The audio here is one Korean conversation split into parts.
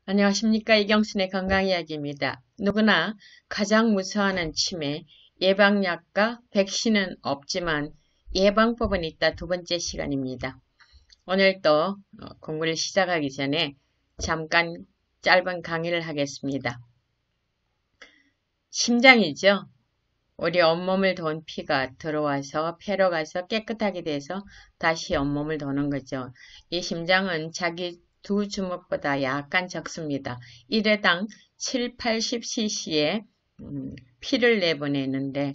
안녕하십니까. 이경순의 건강이야기입니다. 누구나 가장 무서워하는 치매, 예방약과 백신은 없지만 예방법은 있다. 두 번째 시간입니다. 오늘 또 공부를 시작하기 전에 잠깐 짧은 강의를 하겠습니다. 심장이죠. 우리 온몸을 도는 피가 들어와서 폐로 가서 깨끗하게 돼서 다시 온몸을 도는 거죠. 이 심장은 자기 두 주먹보다 약간 적습니다. 1회당 7, 80cc의 피를 내보내는데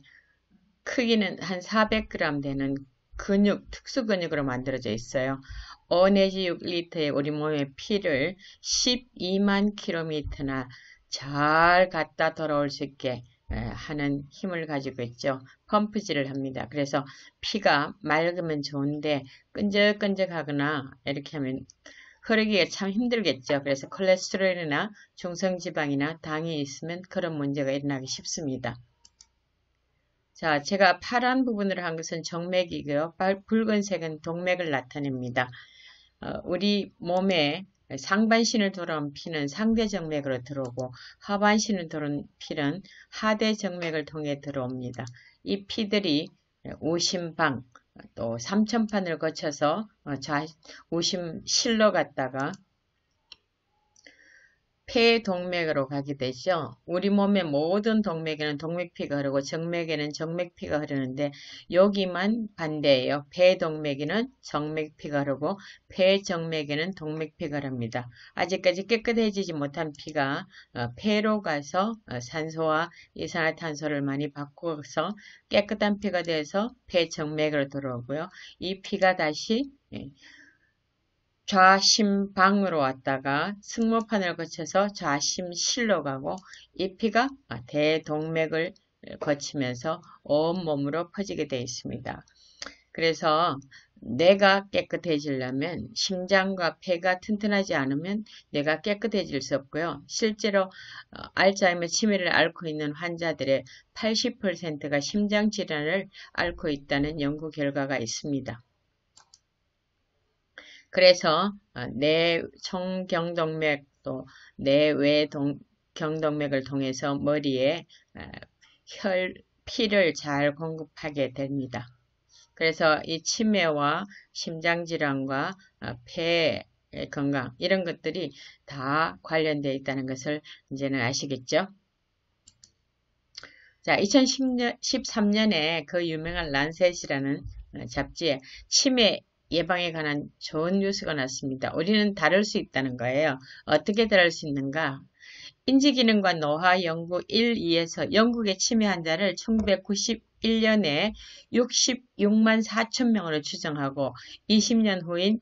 크기는 한 400g 되는 근육, 특수 근육으로 만들어져 있어요. 5 내지 6리터의 우리 몸의 피를 12만 킬로미터나 잘 갔다 돌아올 수 있게 하는 힘을 가지고 있죠. 펌프질을 합니다. 그래서 피가 맑으면 좋은데 끈적끈적하거나 이렇게 하면 흐르기가 참 힘들겠죠. 그래서 콜레스테롤이나 중성지방이나 당이 있으면 그런 문제가 일어나기 쉽습니다. 자, 제가 파란 부분으로 한 것은 정맥이고요. 붉은색은 동맥을 나타냅니다. 우리 몸에 상반신을 돌아온 피는 상대정맥으로 들어오고 하반신을 돌아온 피는 하대정맥을 통해 들어옵니다. 이 피들이 오심방 또 삼천판을 거쳐서 오심실로 갔다가 폐동맥으로 가게 되죠. 우리 몸의 모든 동맥에는 동맥피가 흐르고 정맥에는 정맥피가 흐르는데 여기만 반대예요. 폐동맥에는 정맥피가 흐르고 폐정맥에는 동맥피가 흐릅니다. 아직까지 깨끗해지지 못한 피가 폐로 가서 산소와 이산화탄소를 많이 바꿔서 깨끗한 피가 돼서 폐정맥으로 들어오고요. 이 피가 다시 좌심방으로 왔다가 승모판을 거쳐서 좌심실로 가고 이 피가 대동맥을 거치면서 온몸으로 퍼지게 되어 있습니다. 그래서 뇌가 깨끗해지려면 심장과 폐가 튼튼하지 않으면 뇌가 깨끗해질 수 없고요. 실제로 알츠하이머 치매를 앓고 있는 환자들의 80%가 심장질환을 앓고 있다는 연구 결과가 있습니다. 그래서 내청경동맥 또 내외경동맥을 통해서 머리에 피를 잘 공급하게 됩니다. 그래서 이 치매와 심장질환과 폐 건강 이런 것들이 다 관련되어 있다는 것을 이제는 아시겠죠? 자, 2013년에 그 유명한 란셋이라는 잡지에 치매 예방에 관한 좋은 뉴스가 났습니다. 우리는 다를 수 있다는 거예요. 어떻게 다를 수 있는가? 인지기능과 노화 연구 1, 2에서 영국의 치매 환자를 1991년에 66만 4천 명으로 추정하고 20년 후인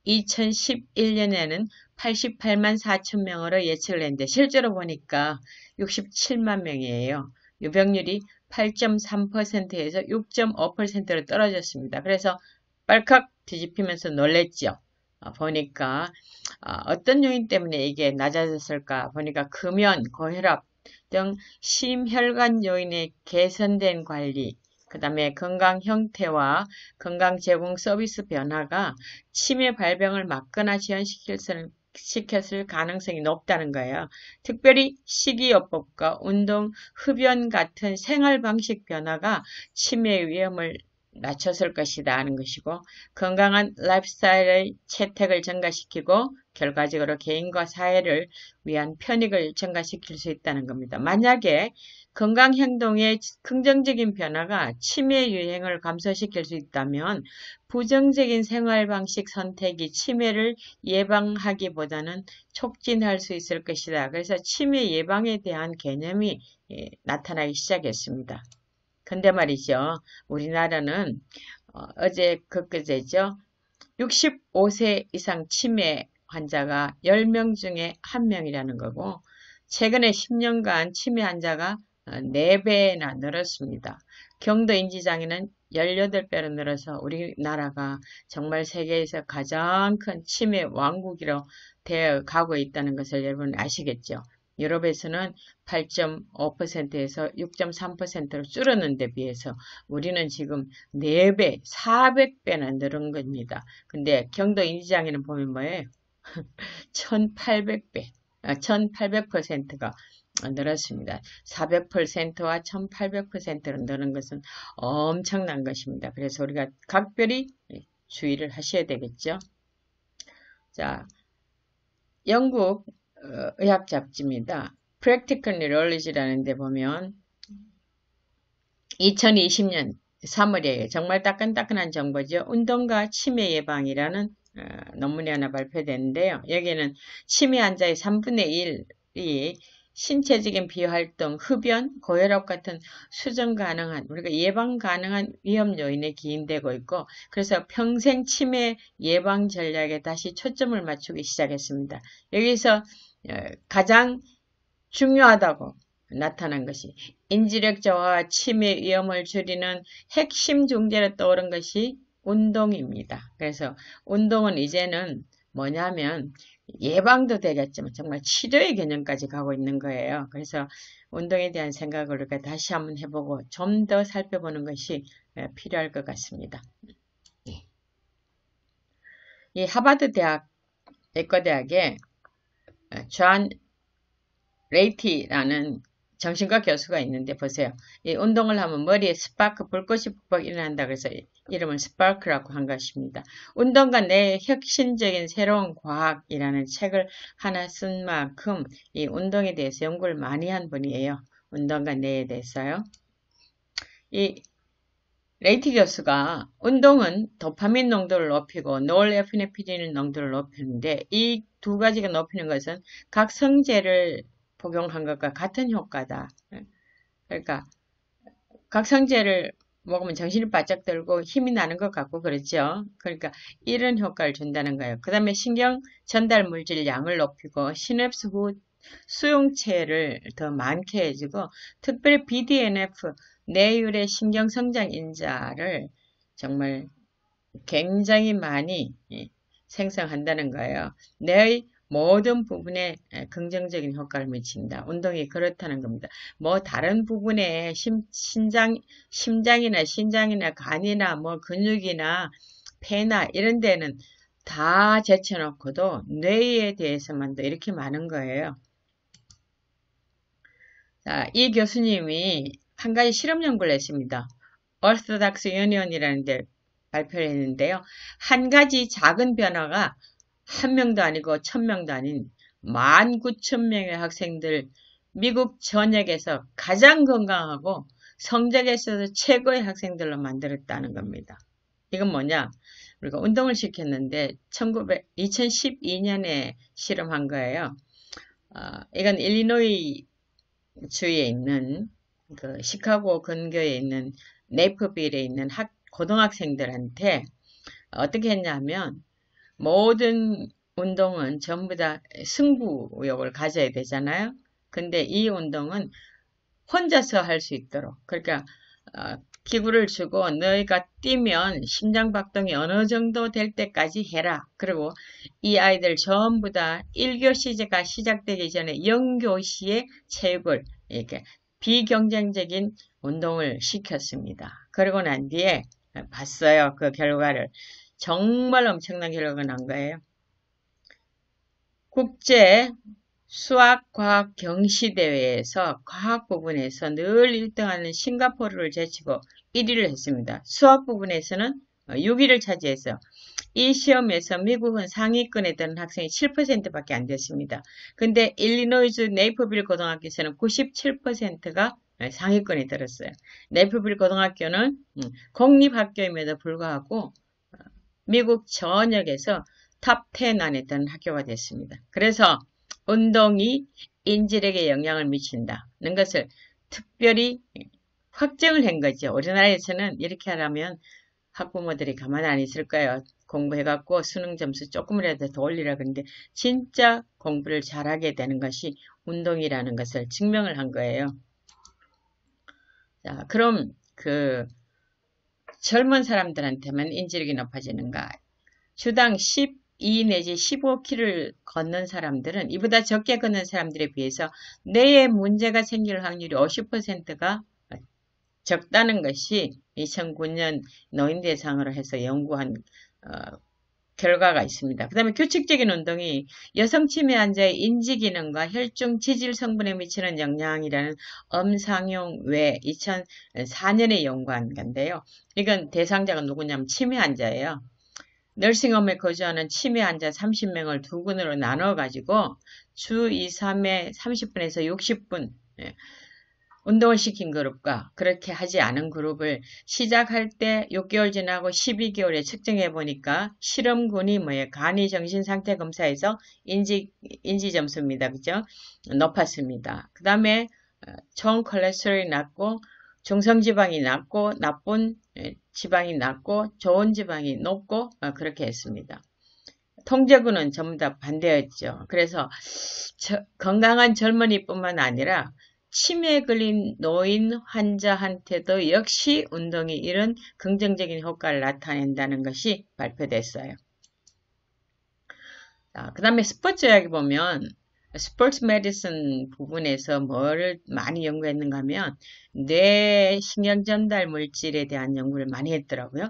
2011년에는 88만 4천 명으로 예측을 했는데 실제로 보니까 67만 명이에요. 유병률이 8.3%에서 6.5%로 떨어졌습니다. 그래서 빨칵 뒤집히면서 놀랬죠. 보니까 어떤 요인 때문에 이게 낮아졌을까 보니까 금연, 고혈압 등 심혈관 요인의 개선된 관리, 그 다음에 건강 형태와 건강 제공 서비스 변화가 치매 발병을 막거나 지연시켰을 가능성이 높다는 거예요. 특별히 식이요법과 운동, 흡연 같은 생활 방식 변화가 치매 위험을 낮췄을 것이다 하는 것이고 건강한 라이프스타일의 채택을 증가시키고 결과적으로 개인과 사회를 위한 편익을 증가시킬 수 있다는 겁니다. 만약에 건강행동의 긍정적인 변화가 치매 유행을 감소시킬 수 있다면 부정적인 생활방식 선택이 치매를 예방하기보다는 촉진할 수 있을 것이다. 그래서 치매 예방에 대한 개념이 나타나기 시작했습니다. 근데 말이죠. 우리나라는 어제 그제죠. 65세 이상 치매 환자가 10명 중에 1명이라는 거고 최근에 10년간 치매 환자가 4배나 늘었습니다. 경도 인지장애는 18배로 늘어서 우리나라가 정말 세계에서 가장 큰 치매 왕국으로 되어 가고 있다는 것을 여러분 아시겠죠? 유럽에서는 8.5%에서 6.3%로 줄었는 데 비해서 우리는 지금 4배, 400배나 늘은 겁니다. 근데 경도 인지장애는 보면 뭐예요? 1800배. 1800%가 늘었습니다. 400%와 1800%로 늘은 것은 엄청난 것입니다. 그래서 우리가 각별히 주의를 하셔야 되겠죠. 자, 영국 의학 잡지입니다. Practical Neurology라는 데 보면 2020년 3월이에요. 정말 따끈따끈한 정보죠. 운동과 치매 예방이라는 논문이 하나 발표됐는데요. 여기에는 치매 환자의 3분의 1이 신체적인 비활동, 흡연, 고혈압 같은 수정 가능한, 우리가 예방 가능한 위험 요인에 기인되고 있고, 그래서 평생 치매 예방 전략에 다시 초점을 맞추기 시작했습니다. 여기서 가장 중요하다고 나타난 것이 인지력 저하와 치매 위험을 줄이는 핵심 중재로 떠오른 것이 운동입니다. 그래서 운동은 이제는 뭐냐면 예방도 되겠지만 정말 치료의 개념까지 가고 있는 거예요. 그래서 운동에 대한 생각을 우리가 다시 한번 해보고 좀 더 살펴보는 것이 필요할 것 같습니다. 이 하버드 대학 의과대학에 존 레이티라는 정신과 교수가 있는데 보세요. 이 운동을 하면 머리에 스파크, 불꽃이 푹푹 일어난다 그래서 이름을 스파크라고 한 것입니다. 운동과 뇌의 혁신적인 새로운 과학이라는 책을 하나 쓴 만큼 이 운동에 대해서 연구를 많이 한 분이에요. 운동과 뇌에 대해서요. 이 레이티 교수가 운동은 도파민 농도를 높이고 노르에피네프린 농도를 높이는데 이 두 가지가 높이는 것은 각성제를 복용한 것과 같은 효과다. 그러니까 각성제를 먹으면 정신이 바짝 들고 힘이 나는 것 같고 그렇죠. 그러니까 이런 효과를 준다는 거예요. 그 다음에 신경 전달 물질 양을 높이고 시냅스 후 수용체를 더 많게 해주고 특별히 BDNF 뇌율의 신경 성장 인자를 정말 굉장히 많이 생성한다는 거예요. 뇌의 모든 부분에 긍정적인 효과를 미친다. 운동이 그렇다는 겁니다. 뭐 다른 부분에 심장이나 신장이나 간이나 뭐 근육이나 폐나 이런 데는 다 제쳐놓고도 뇌에 대해서만도 이렇게 많은 거예요. 자, 이 교수님이 한 가지 실험 연구를 했습니다. Orthodox Union이라는 데 발표를 했는데요. 한 가지 작은 변화가 1명도 아니고 1000명도 아닌 19,000명의 학생들 미국 전역에서 가장 건강하고 성적에서도 최고의 학생들로 만들었다는 겁니다. 이건 뭐냐? 우리가 운동을 시켰는데 2012년에 실험한 거예요. 이건 일리노이 주에 있는 그 시카고 근교에 있는 네이프빌에 있는 고등학생들한테 어떻게 했냐면 모든 운동은 전부 다 승부욕을 가져야 되잖아요. 근데 이 운동은 혼자서 할 수 있도록 그러니까 기구를 주고 너희가 뛰면 심장박동이 어느 정도 될 때까지 해라. 그리고 이 아이들 전부 다 1교시가 시작되기 전에 0교시에 체육을 이렇게 비경쟁적인 운동을 시켰습니다. 그러고 난 뒤에 봤어요. 그 결과를. 정말 엄청난 결과가 난 거예요. 국제 수학과학 경시대회에서 과학 부분에서 늘 1등하는 싱가포르를 제치고 1위를 했습니다. 수학 부분에서는 6위를 차지해서 이 시험에서 미국은 상위권에 드는 학생이 7%밖에 안 됐습니다. 근데 일리노이주 네이프빌 고등학교에서는 97%가 상위권에 들었어요. 네이프빌 고등학교는 공립학교임에도 불구하고 미국 전역에서 탑 10 안에 드는 학교가 됐습니다. 그래서 운동이 인지력에 영향을 미친다는 것을 특별히 확정을 한 거죠. 우리나라에서는 이렇게 하려면 학부모들이 가만히 안 있을 거예요. 공부해갖고 수능 점수 조금이라도 더 올리라 그러는데 진짜 공부를 잘하게 되는 것이 운동이라는 것을 증명을 한 거예요. 자, 그럼 그 젊은 사람들한테만 인지력이 높아지는가? 주당 12 내지 15km를 걷는 사람들은 이보다 적게 걷는 사람들에 비해서 뇌에 문제가 생길 확률이 50%가 적다는 것이 2009년 노인 대상으로 해서 연구한 결과가 있습니다. 그 다음에 규칙적인 운동이 여성 치매 환자의 인지 기능과 혈중 지질 성분에 미치는 영향이라는 엄상용 외 2004년에 연구한 건데요. 이건 대상자가 누구냐면 치매 환자예요. 너싱홈에 거주하는 치매 환자 30명을 두 군으로 나눠가지고 주 2, 3회 30분에서 60분 운동을 시킨 그룹과 그렇게 하지 않은 그룹을 시작할 때 6개월 지나고 12개월에 측정해 보니까 실험군이 뭐예요? 간이 정신상태 검사에서 인지 점수입니다. 그죠? 높았습니다. 그 다음에 총 콜레스테롤이 낮고 중성지방이 낮고 나쁜 지방이 낮고 좋은 지방이 높고 그렇게 했습니다. 통제군은 전부 다 반대였죠. 그래서 건강한 젊은이뿐만 아니라 치매에 걸린 노인 환자한테도 역시 운동이 이런 긍정적인 효과를 나타낸다는 것이 발표됐어요. 그 다음에 스포츠 이야기 보면 스포츠 메디슨 부분에서 뭐를 많이 연구했는가 하면 뇌 신경 전달 물질에 대한 연구를 많이 했더라고요.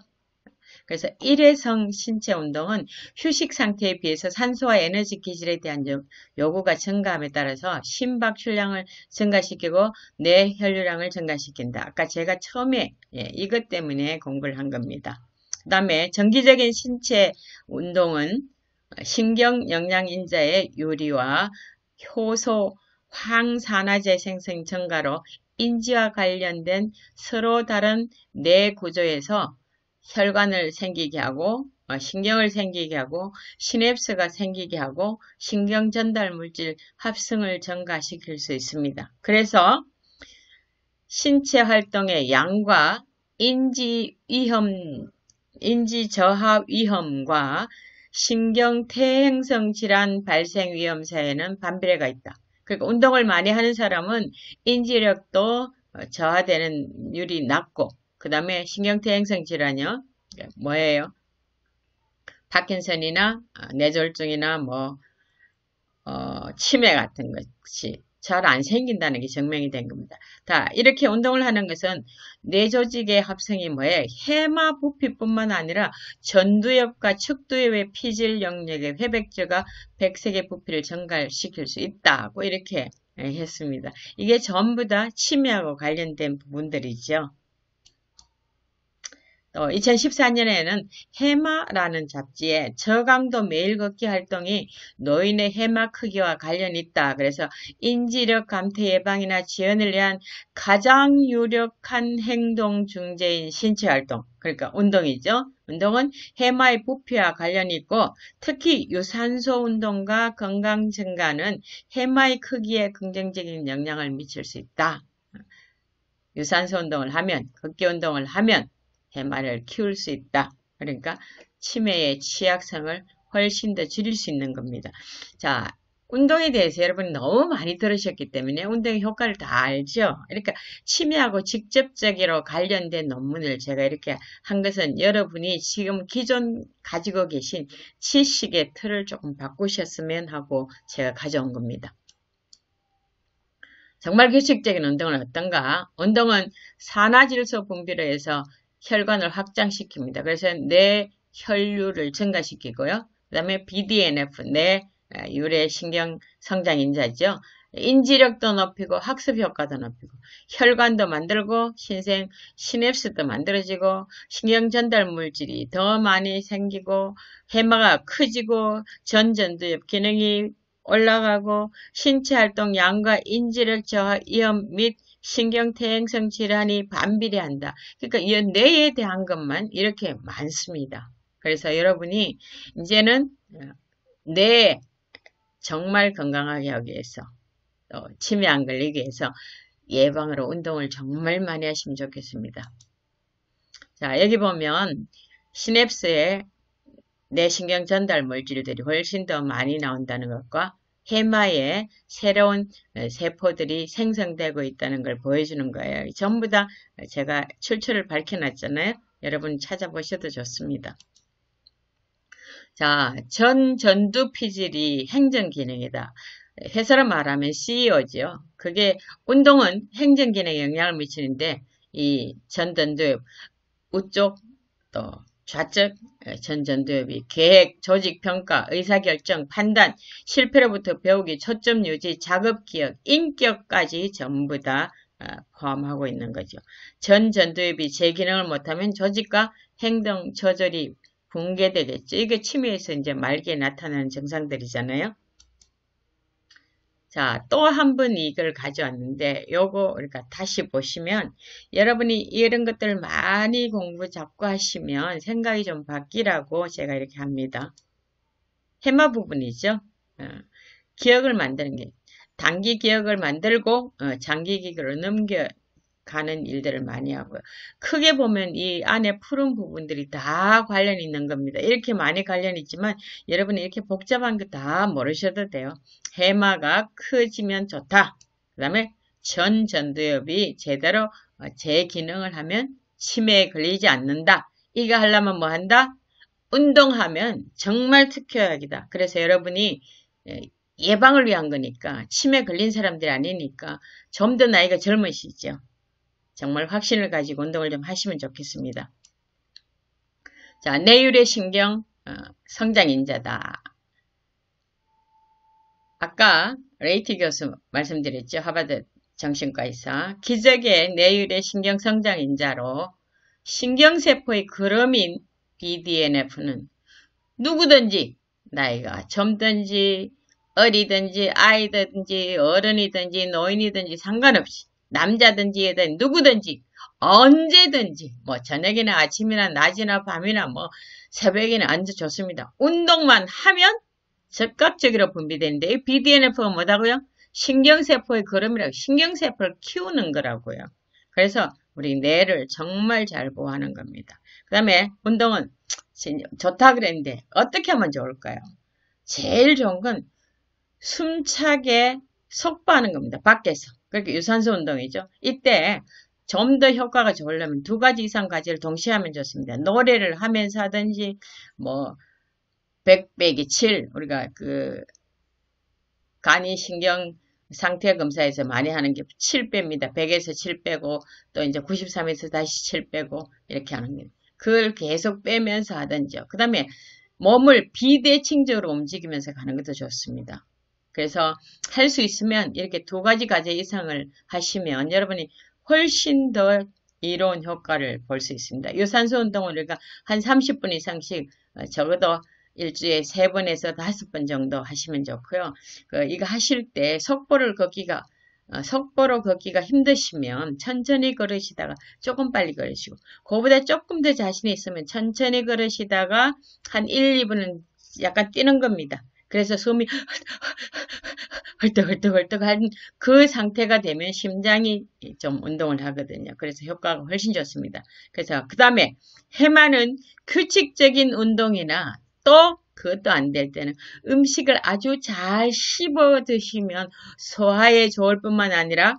그래서 일회성 신체 운동은 휴식 상태에 비해서 산소와 에너지 기질에 대한 요구가 증가함에 따라서 심박 출량을 증가시키고 뇌 혈류량을 증가시킨다. 아까 제가 처음에 이것 때문에 공부를 한 겁니다. 그 다음에 정기적인 신체 운동은 신경 영양인자의 유리와 효소 황산화제 생성 증가로 인지와 관련된 서로 다른 뇌 구조에서 혈관을 생기게 하고 신경을 생기게 하고 시냅스가 생기게 하고 신경 전달 물질 합성을 증가시킬 수 있습니다. 그래서 신체 활동의 양과 인지 저하 위험과 신경 퇴행성 질환 발생 위험 사이에는 반비례가 있다. 그러니까 운동을 많이 하는 사람은 인지력도 저하되는 율이 낮고 그 다음에 신경퇴행성 질환이요. 뭐예요? 파킨슨이나 뇌졸중이나 치매 같은 것이 잘 안 생긴다는 게 증명이 된 겁니다. 이렇게 운동을 하는 것은 뇌조직의 합성이 뭐예요? 해마 부피뿐만 아니라 전두엽과 측두엽의 피질 영역의 회백질과 백색의 부피를 증가시킬 수 있다고 이렇게 했습니다. 이게 전부 다 치매하고 관련된 부분들이죠. 2014년에는 해마라는 잡지에 저강도 매일 걷기 활동이 노인의 해마 크기와 관련이 있다. 그래서 인지력 감퇴 예방이나 지연을 위한 가장 유력한 행동 중재인 신체 활동. 그러니까 운동이죠. 운동은 해마의 부피와 관련이 있고 특히 유산소 운동과 건강 증가는 해마의 크기에 긍정적인 영향을 미칠 수 있다. 유산소 운동을 하면, 걷기 운동을 하면 해마를 키울 수 있다. 그러니까 치매의 취약성을 훨씬 더 줄일 수 있는 겁니다. 자, 운동에 대해서 여러분이 너무 많이 들으셨기 때문에 운동의 효과를 다 알죠. 그러니까 치매하고 직접적으로 관련된 논문을 제가 이렇게 한 것은 여러분이 지금 기존 가지고 계신 지식의 틀을 조금 바꾸셨으면 하고 제가 가져온 겁니다. 정말 규칙적인 운동은 어떤가? 운동은 산화질소 분비를 해서 혈관을 확장시킵니다. 그래서 뇌 혈류를 증가시키고요. 그 다음에 BDNF, 뇌 유래 신경 성장 인자죠. 인지력도 높이고 학습 효과도 높이고 혈관도 만들고 신생 시냅스도 만들어지고 신경 전달 물질이 더 많이 생기고 해마가 커지고 전두엽 기능이 올라가고 신체 활동 양과 인지력 저하 위험 및 신경퇴행성 질환이 반비례한다. 그러니까 이 뇌에 대한 것만 이렇게 많습니다. 그래서 여러분이 이제는 뇌 정말 건강하게 하기 위해서 또 치매 안 걸리기 위해서 예방으로 운동을 정말 많이 하시면 좋겠습니다. 자, 여기 보면 시냅스에 뇌신경 전달 물질들이 훨씬 더 많이 나온다는 것과 해마에 새로운 세포들이 생성되고 있다는 걸 보여주는 거예요. 전부 다 제가 출처를 밝혀놨잖아요. 여러분 찾아보셔도 좋습니다. 자, 전두피질이 행정기능이다. 회사로 말하면 CEO죠. 그게 운동은 행정기능에 영향을 미치는데 이 전두엽 우쪽 또 좌측 전전두엽이 계획, 조직, 평가, 의사결정, 판단, 실패로부터 배우기, 초점 유지, 작업 기억, 인격까지 전부 다 포함하고 있는 거죠. 전전두엽이 제 기능을 못하면 조직과 행동 저절이 붕괴되겠죠. 이게 치매에서 이제 말기에 나타나는 증상들이잖아요. 자, 또 한 번 이걸 가져왔는데 요거 우리가 다시 보시면 여러분이 이런 것들 많이 공부 자꾸 하시면 생각이 좀 바뀌라고 제가 이렇게 합니다. 해마 부분이죠. 기억을 만드는 게 단기 기억을 만들고 장기 기억으로 넘겨가는 일들을 많이 하고요. 크게 보면 이 안에 푸른 부분들이 다 관련이 있는 겁니다. 이렇게 많이 관련이 있지만 여러분이 이렇게 복잡한 거 다 모르셔도 돼요. 해마가 커지면 좋다. 그 다음에 전두엽이 제대로 제 기능을 하면 치매에 걸리지 않는다. 이거 하려면 뭐 한다? 운동하면 정말 특효약이다. 그래서 여러분이 예방을 위한 거니까 치매 걸린 사람들이 아니니까 좀 더 나이가 젊으시죠. 정말 확신을 가지고 운동을 좀 하시면 좋겠습니다. 자, 뇌율의 신경 성장인자다. 아까 레이티 교수 말씀드렸죠. 하버드 정신과의사. 기적의 뇌율의 신경 성장인자로 신경세포의 그름인 BDNF는 누구든지 나이가 젊든지 어리든지 아이든지 어른이든지 노인이든지 상관없이 남자든지 여자든지 누구든지 언제든지 뭐 저녁이나 아침이나 낮이나 밤이나 뭐 새벽이나 언제 좋습니다. 운동만 하면 즉각적으로 분비되는데 이 BDNF가 뭐다고요? 신경세포의 그름이라고 신경세포를 키우는 거라고요. 그래서 우리 뇌를 정말 잘 보호하는 겁니다. 그 다음에 운동은 좋다 그랬는데 어떻게 하면 좋을까요? 제일 좋은 건 숨차게 속보하는 겁니다. 밖에서. 그러니까 유산소 운동이죠. 이때 좀 더 효과가 좋으려면 2가지 이상 가지를 동시에 하면 좋습니다. 노래를 하면서 하든지 뭐 100 빼기 7 우리가 그 간이신경 상태 검사에서 많이 하는 게 7 뺍니다. 100에서 7 빼고 또 이제 93에서 다시 7 빼고 이렇게 하는 거예요. 그걸 계속 빼면서 하든지요. 그 다음에 몸을 비대칭적으로 움직이면서 가는 것도 좋습니다. 그래서 할 수 있으면 이렇게 2가지 과제 이상을 하시면 여러분이 훨씬 더 이로운 효과를 볼 수 있습니다. 유산소 운동을 우리가 한 30분 이상씩 적어도 일주일에 3번에서 5번 정도 하시면 좋고요. 이거 하실 때 속보로 걷기가 힘드시면 천천히 걸으시다가 조금 빨리 걸으시고 그거보다 조금 더 자신이 있으면 천천히 걸으시다가 한 1, 2분은 약간 뛰는 겁니다. 그래서 숨이 헐떡헐떡한 그 상태가 되면 심장이 좀 운동을 하거든요. 그래서 효과가 훨씬 좋습니다. 그래서 그 다음에 해마는 규칙적인 운동이나 또 그것도 안 될 때는 음식을 아주 잘 씹어 드시면 소화에 좋을 뿐만 아니라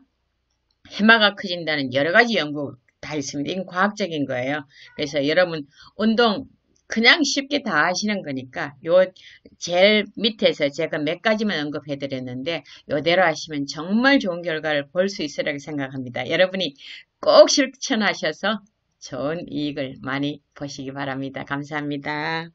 해마가 커진다는 여러 가지 연구 다 있습니다. 이건 과학적인 거예요. 그래서 여러분 운동 그냥 쉽게 다 하시는 거니까 요 제일 밑에서 제가 몇 가지만 언급해 드렸는데 요대로 하시면 정말 좋은 결과를 볼 수 있으리라고 생각합니다. 여러분이 꼭 실천하셔서 좋은 이익을 많이 보시기 바랍니다. 감사합니다.